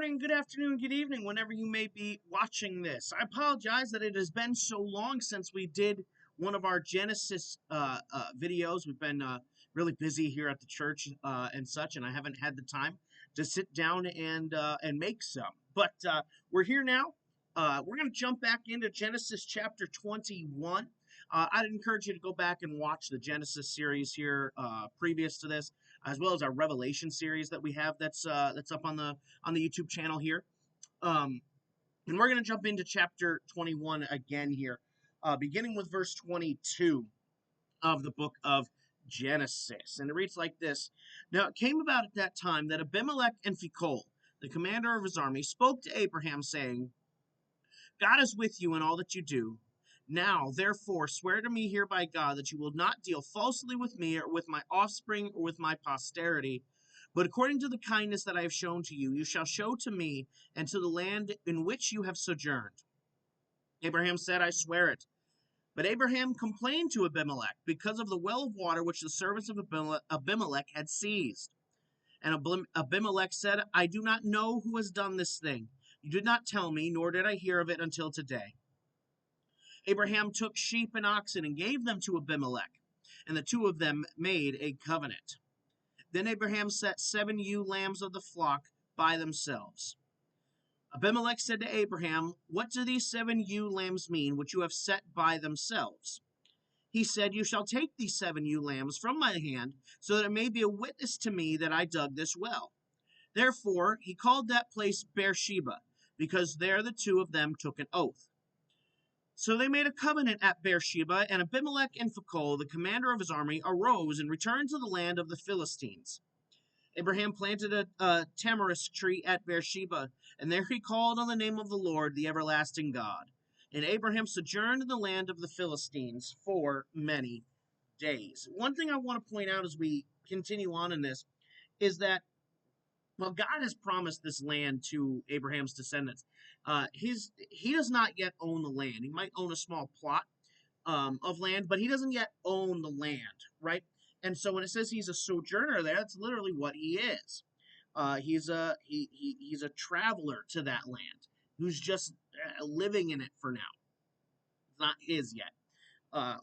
morning, good afternoon, good evening, whenever you may be watching this. I apologize that it has been so long since we did one of our Genesis videos. We've been really busy here at the church and such, and I haven't had the time to sit down and make some. But we're here now. We're going to jump back into Genesis chapter 21. I'd encourage you to go back and watch the Genesis series here previous to this, as well as our Revelation series that we have that's up on the YouTube channel here. And we're going to jump into chapter 21 again here, beginning with verse 22 of the book of Genesis. And it reads like this. Now it came about at that time that Abimelech and Phicol, the commander of his army, spoke to Abraham, saying, God is with you in all that you do. Now, therefore, swear to me here by God that you will not deal falsely with me or with my offspring or with my posterity, but according to the kindness that I have shown to you, you shall show to me and to the land in which you have sojourned. Abraham said, I swear it. But Abraham complained to Abimelech because of the well of water which the servants of Abimelech had seized. And Abimelech said, I do not know who has done this thing. You did not tell me, nor did I hear of it until today. Abraham took sheep and oxen and gave them to Abimelech, and the two of them made a covenant. Then Abraham set 7 ewe lambs of the flock by themselves. Abimelech said to Abraham, what do these 7 ewe lambs mean, which you have set by themselves? He said, you shall take these 7 ewe lambs from my hand, so that it may be a witness to me that I dug this well. Therefore he called that place Beersheba, because there the two of them took an oath. So they made a covenant at Beersheba, and Abimelech and Phicol, the commander of his army, arose and returned to the land of the Philistines. Abraham planted a tamarisk tree at Beersheba, and there he called on the name of the Lord, the everlasting God. And Abraham sojourned in the land of the Philistines for many days. One thing I want to point out as we continue on in this is that, well, God has promised this land to Abraham's descendants. He does not yet own the land. He might own a small plot of land, but he doesn't yet own the land, right? And so when it says he's a sojourner there, that's literally what he is. He's a traveler to that land who's just living in it for now. It's not his yet.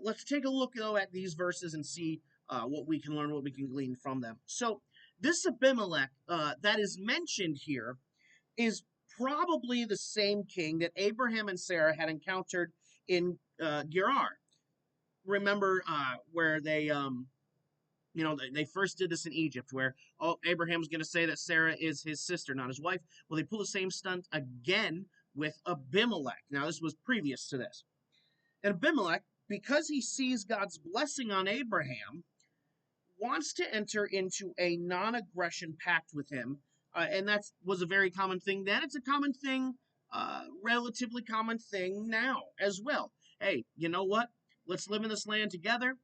Let's take a look though at these verses and see what we can learn, what we can glean from them. So this Abimelech that is mentioned here is probably the same king that Abraham and Sarah had encountered in Gerar. Remember where they first did this in Egypt, where Abraham's going to say that Sarah is his sister, not his wife. Well, they pull the same stunt again with Abimelech. Now, this was previous to this. And Abimelech, because he sees God's blessing on Abraham, wants to enter into a non-aggression pact with him, and that was a very common thing then. It's a common thing, relatively common thing now as well. Hey, you know what? Let's live in this land together.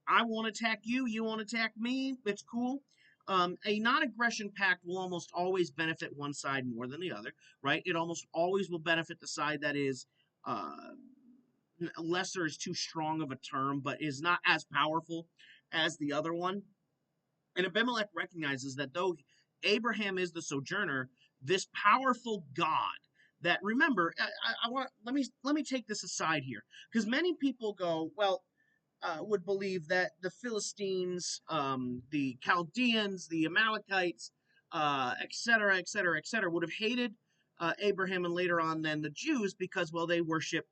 I won't attack you. You won't attack me. It's cool. A non-aggression pact will almost always benefit one side more than the other, right? It almost always will benefit the side that is lesser is too strong of a term, but is not as powerful as the other one. And Abimelech recognizes that though Abraham is the sojourner, this powerful God that, remember, I want let me take this aside here, because many people go, well, would believe that the Philistines, the Chaldeans, the Amalekites, etc., etc., etc., would have hated Abraham and later on then the Jews because, well, they worship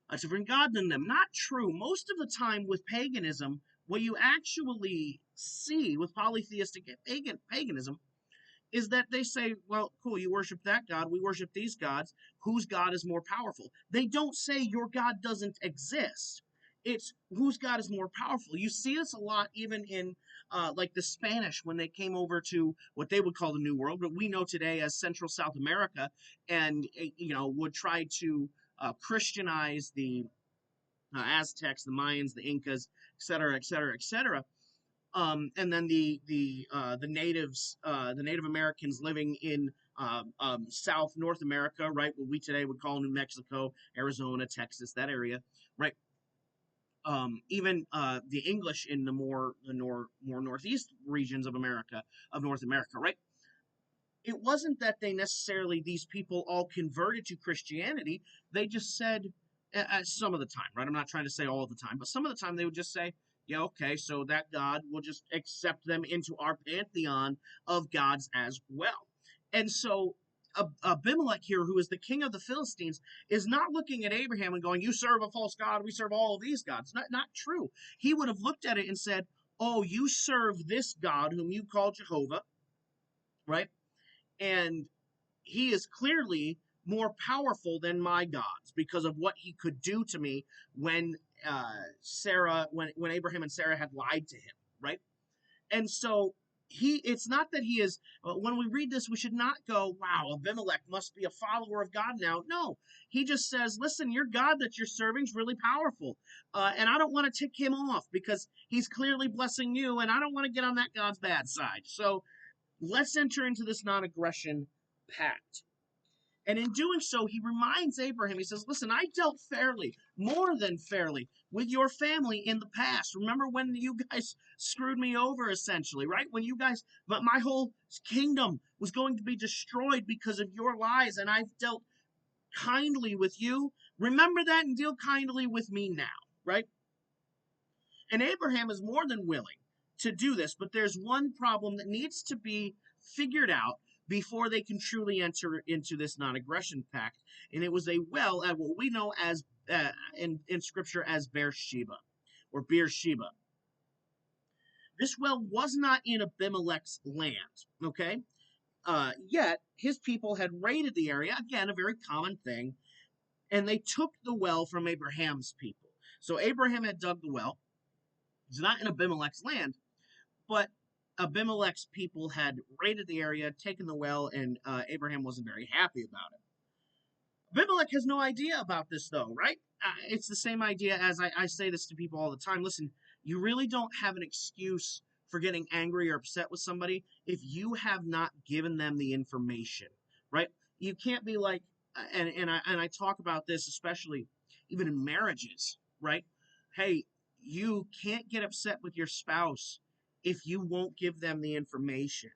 a different God than them. Not true. Most of the time with paganism, what you actually see with polytheistic paganism is that they say, well, cool, you worship that God, we worship these gods, whose God is more powerful? They don't say your God doesn't exist. It's whose God is more powerful. You see this a lot even in like the Spanish when they came over to what they would call the New World, but we know today as Central South America, and would try to Christianize the Aztecs, the Mayans, the Incas, etc., etc., etc. And then the natives, the Native Americans living in South North America, right? What we today would call New Mexico, Arizona, Texas, that area, right? Even the English in the more northeast regions of America, of North America, right? it wasn't that they necessarily, these people all converted to Christianity. They just said, some of the time, right? I'm not trying to say all the time, but some of the time they would just say, yeah, okay, so that God will just accept them into our pantheon of gods as well. And so Abimelech here, who is the king of the Philistines, is not looking at Abraham and going, you serve a false god, we serve all of these gods. Not true. He would have looked at it and said, oh, you serve this God whom you call Jehovah, right? And he is clearly more powerful than my gods because of what he could do to me when when Abraham and Sarah had lied to him, right? And so it's not that he is, when we read this, we should not go, wow, Abimelech must be a follower of God now. No, he just says, listen, your God that you're serving is really powerful. And I don't want to tick him off because he's clearly blessing you, and I don't want to get on that God's bad side. So let's enter into this non aggression pact. And in doing so, he reminds Abraham, he says, listen, I dealt fairly, more than fairly, with your family in the past. Remember when you guys screwed me over, essentially, right? When you guys, but my whole kingdom was going to be destroyed because of your lies, and I've dealt kindly with you. Remember that and deal kindly with me now, right? And Abraham is more than willing to do this, but there's one problem that needs to be figured out before they can truly enter into this non-aggression pact. And it was a well at what we know as in scripture as Beersheba or Beersheba. This well was not in Abimelech's land, okay? Yet his people had raided the area, again, a very common thing, and they took the well from Abraham's people. So Abraham had dug the well. It's not in Abimelech's land, but Abimelech's people had raided the area, taken the well, and Abraham wasn't very happy about it. Abimelech has no idea about this, though, right? It's the same idea as I say this to people all the time. Listen, you really don't have an excuse for getting angry or upset with somebody if you have not given them the information, right? You can't be like, and I talk about this especially even in marriages, right? Hey, you can't get upset with your spouse if you won't give them the information,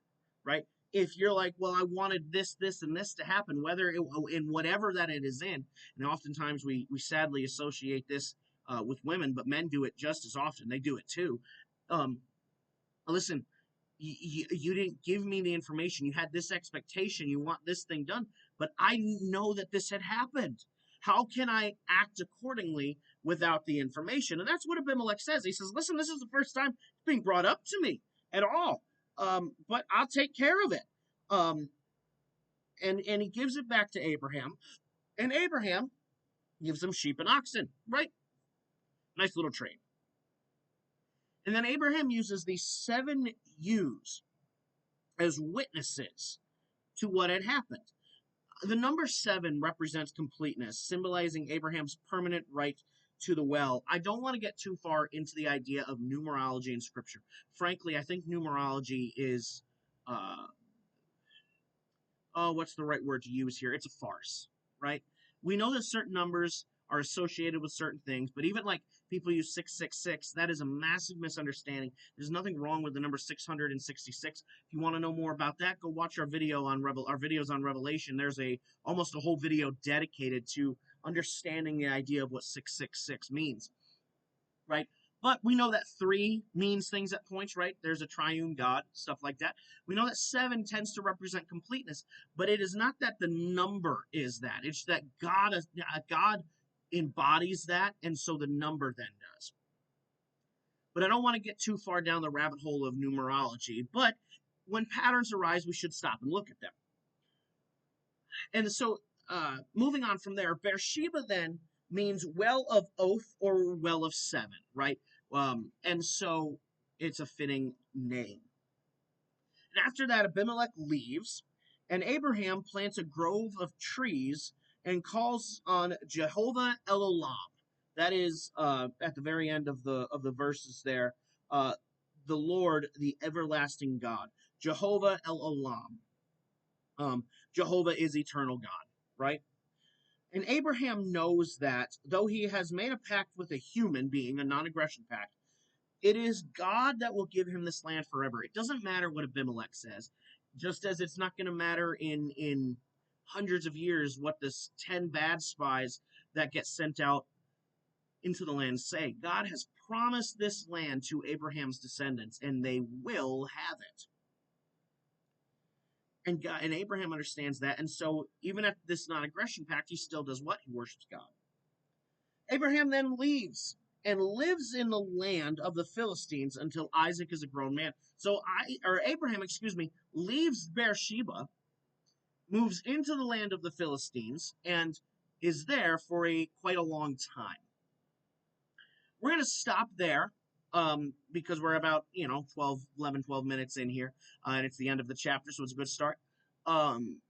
right? If you're like, well, I wanted this, this, and this to happen, whether in whatever that it is in, and oftentimes we sadly associate this with women, but men do it just as often. They do it too. Um, listen, you didn't give me the information. You had this expectation. You want this thing done, but I know that this had happened. How can I act accordingly without the information? And that's what Abimelech says. He says, listen, this is the first time it's being brought up to me at all. But I'll take care of it. And he gives it back to Abraham. And Abraham gives him sheep and oxen, right? Nice little trade. And then Abraham uses these 7 ewes as witnesses to what had happened. The number 7 represents completeness, symbolizing Abraham's permanent right to the well. I don't want to get too far into the idea of numerology in Scripture. Frankly, I think numerology is, what's the right word to use here? It's a farce, right? We know that certain numbers are associated with certain things, but even like people use 666, that is a massive misunderstanding. There's nothing wrong with the number 666. If you want to know more about that, go watch our video on our videos on Revelation. There's almost a whole video dedicated to understanding the idea of what 666 means, right? But we know that 3 means things at points, right? There's a triune God, stuff like that. We know that 7 tends to represent completeness, but it is not that the number is that. It's that God embodies that, and so the number then does. But I don't want to get too far down the rabbit hole of numerology, but when patterns arise, we should stop and look at them. And so, moving on from there, Beersheba then means well of oath or well of 7, right? And so it's a fitting name. And after that, Abimelech leaves, and Abraham plants a grove of trees and calls on Jehovah El Olam. That is at the very end of the verses there, the Lord, the everlasting God, Jehovah El Olam. Jehovah is eternal God, right? And Abraham knows that though he has made a pact with a human being, a non-aggression pact, it is God that will give him this land forever. It doesn't matter what Abimelech says. Just as it's not going to matter in hundreds of years what this 10 bad spies that get sent out into the land say. God has promised this land to Abraham's descendants, and they will have it. And God, and Abraham understands that, and so even at this non-aggression pact, he still does what? He worships God. Abraham then leaves and lives in the land of the Philistines until Isaac is a grown man. So Abraham, excuse me, leaves Beersheba, moves into the land of the Philistines, and is there for quite a long time. We're going to stop there because we're about, 12 minutes in here, and it's the end of the chapter, so it's a good start. Um,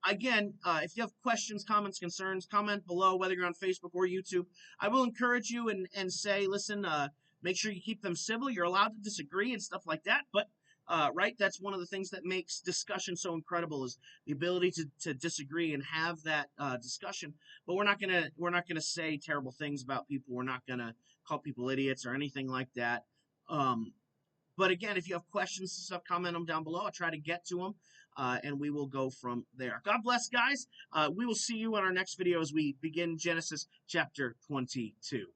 Again, if you have questions, comments, concerns, comment below, whether you're on Facebook or YouTube. I will encourage you and say, listen, make sure you keep them civil. You're allowed to disagree and stuff like that, but right, that's one of the things that makes discussion so incredible is the ability to disagree and have that discussion. But we're not gonna say terrible things about people. We're not gonna call people idiots or anything like that. Um, but again, if you have questions and stuff, comment them down below. I'll try to get to them, and we will go from there. God bless, guys. We will see you on our next video as we begin Genesis chapter 22.